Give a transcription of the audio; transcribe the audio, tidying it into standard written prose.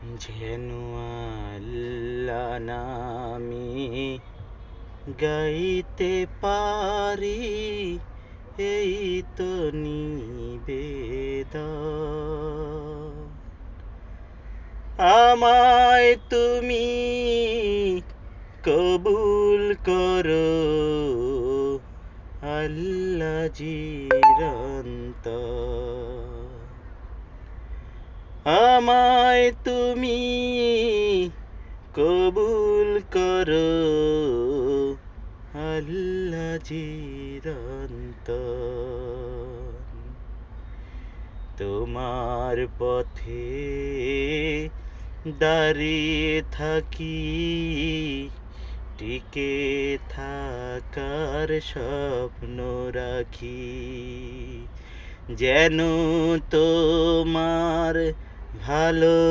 যেন আল্লাহ নামে গাইতে পারি, এই তো নিবেদন। আমায় তুমি কবুল করো আল্লাহ চিরন্তন। আমায় তুমি কবুল করো আল্লাহ চিরন্তন। তোমার পথে দাঁড়িয়ে থাকি, টিকে থাকার স্বপ্ন রাখি। যেন তোমার ভালো